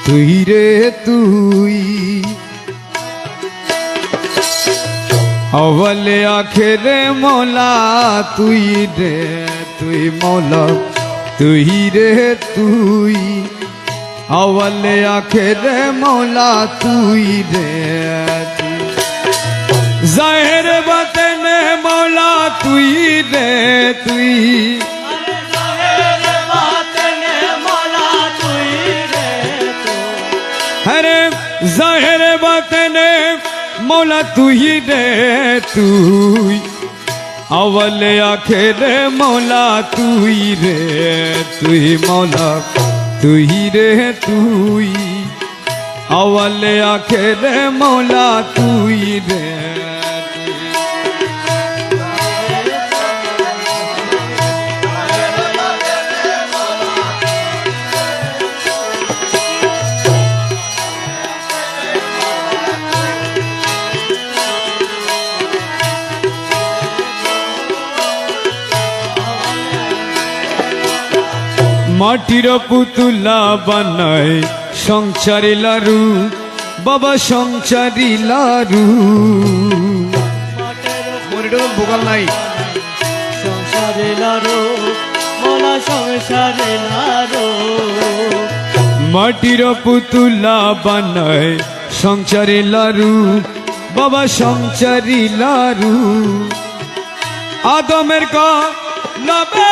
তুই রে তুই अवले आखिरे मौला तुई रे तुई मौला तुई रे तुई अवले आखिरे मौला तुई रे जाहिर बातें मौला तुई रे तुई अरे जाहिर बातें मौला तू ही रे तू अवल आखिर मौला तू ही रे तू ही मौला तू ही रे तू अवल आखिर मौला तू ही रे माटिर पुतुला बनाए संसारी लारू बाबा संसारी लारू भोगाल नाई संसारी लारू मोला संसारी लारू माटिर पुतुला बनाए संसारी लारू बाबा संसारी लारू आदमेर का लबे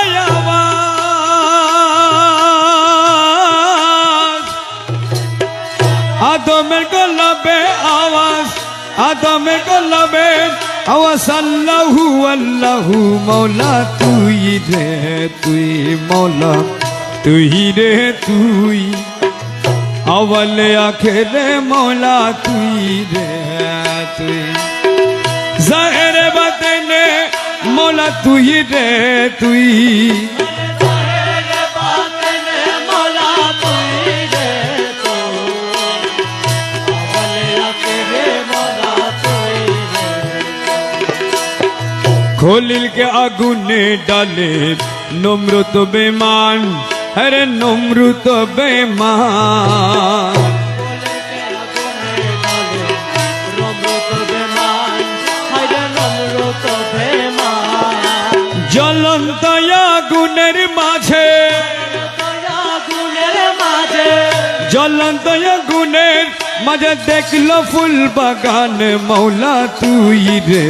आदमेर को लबे आवाज आदमेर को लबे आवाज अल्लाहू अल्लाहू मौला तुई रे तुई मौला तुई रे तुई अवल आखिर मौला तुई रे तुई जाहिर बातें मौला तुई रे तुई खोलिल के आगुने डाले नम्रत बेमान अरे नम्रत बेमान ज्वलंत आगुनेर माझे ज्वलंत आगुनेर माझे देखलो फुल बागान मौला तुई रे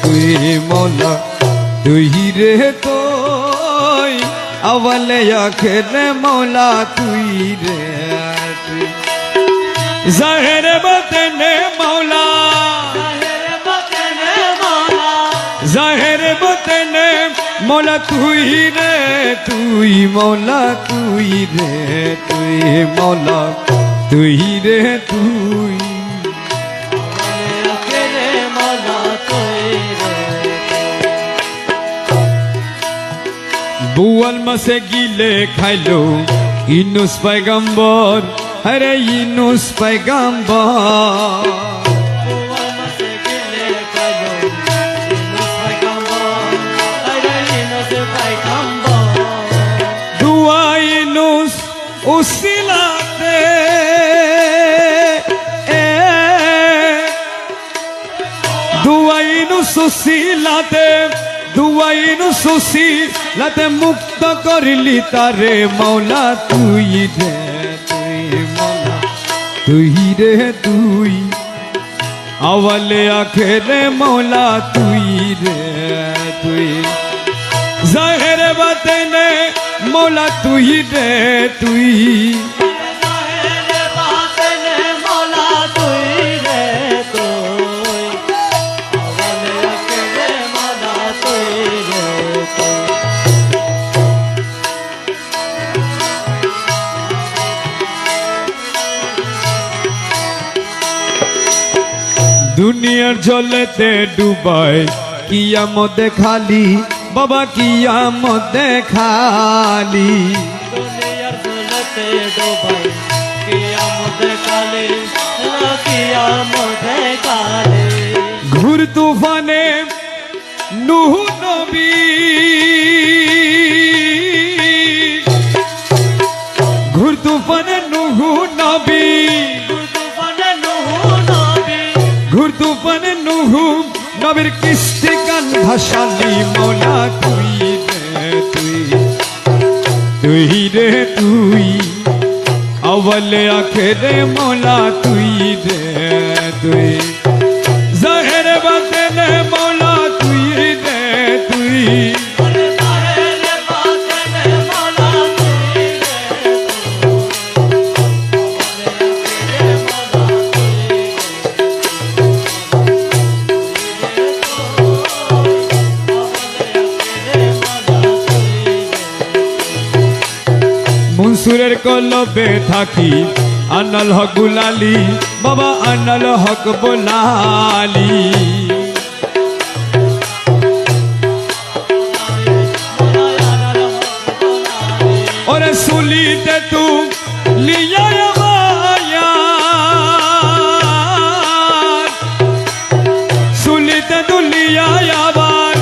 तुई मौला तुई रे तोय अवल आखिर मौला तुई रे जाहिर बातें मौला जाहिर बातें मौला तुई रे तुई मौला तुई रे तुई मौला तुई रे तुई बुआल मसे गिले खाइलो इनुस पैगंबर अरे इनुस पैगंबर दुआ इनुस उसिलाते दुआइनु सुशीलाते दुआइनु सुशीलाते मुक्त करली तारे मौला तुई रे तुई मौला तुई रे तुई अवल आखिर मौला तुई रे तुई जाहिर बातें मौला तुई रे तुई दुनियार जलेते डुबाए कियामत खाली बाबा कियामत खाली दुनियार जलेते डुबाए कियामत खाली कियामत खाली घुर तूफाने नूह नबी घुर तूफाने नूह नबी রবির কিস্তি গান ভাসালি মৌলা তুই রে তুই রে তুই अवले आखिरे मौला तुई रे तुई ज़ाहिर बातिन मौला तुई रे तुई মনসুরের কলবে থাকি আনাল হক বুলালি বাবা আনাল হক বুলালি ওরে সুলিতে তু লিয়া মায়া সুলিতে তু লিয়া আবার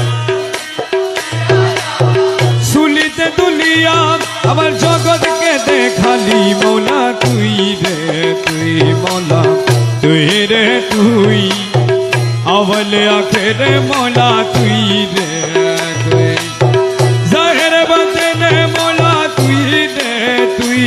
সুলিতে তু লিয়া আবার জগৎকে দেখালি মৌলা তুই রে তুই মৌলা তুই রে তুই अवले आखिरे मौला तुई रे तुई ज़ाहिर बातिन मौला तुई रे तुई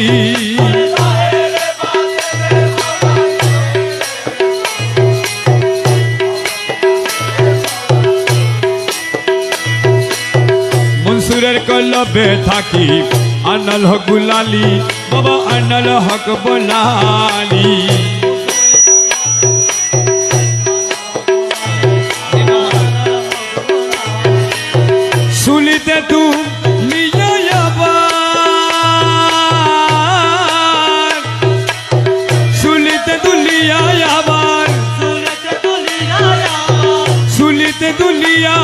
মনসুরের কলবে থাকি আনাল হক বুলালি বাবা আনাল হক বুলালি সুলিতে তু লিয়া আবার সুলিতে তু লিয়া আবার সুলিতে তু লিয়া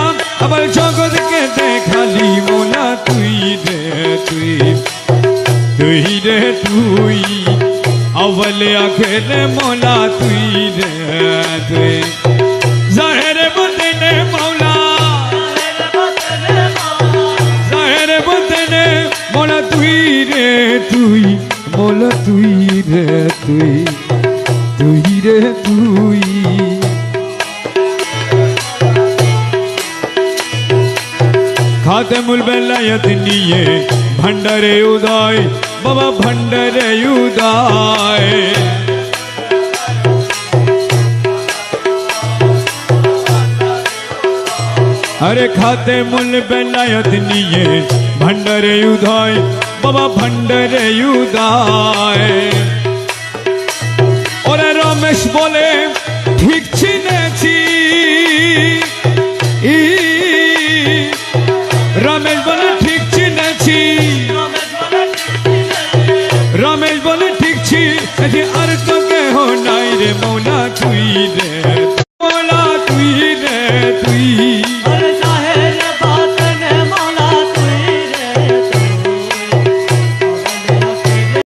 আবার জগৎকে দেখালি মৌলা তুই রে তুই তুই রে তুই अवले आखिरे मौला तुई रे तुई ज़ाहिर बातिन मौला ज़ाहिर बातिन मौला तुई रे तुई मौला तुई रे तुई तुई रे तुई खातेमुल बेलायत निये भंडारे उदाय बाबा भंडारे उदाय अरे खातेमुल बेलायत निये भंडारे उदाय बाबा भंडारे उदाय और रमेश बोले ठीक चिनेছি रमेश बोले ठीक चिनेছি रमेश बोले ठीक छी আর তো কেহ নাই রে মৌলা তুই রে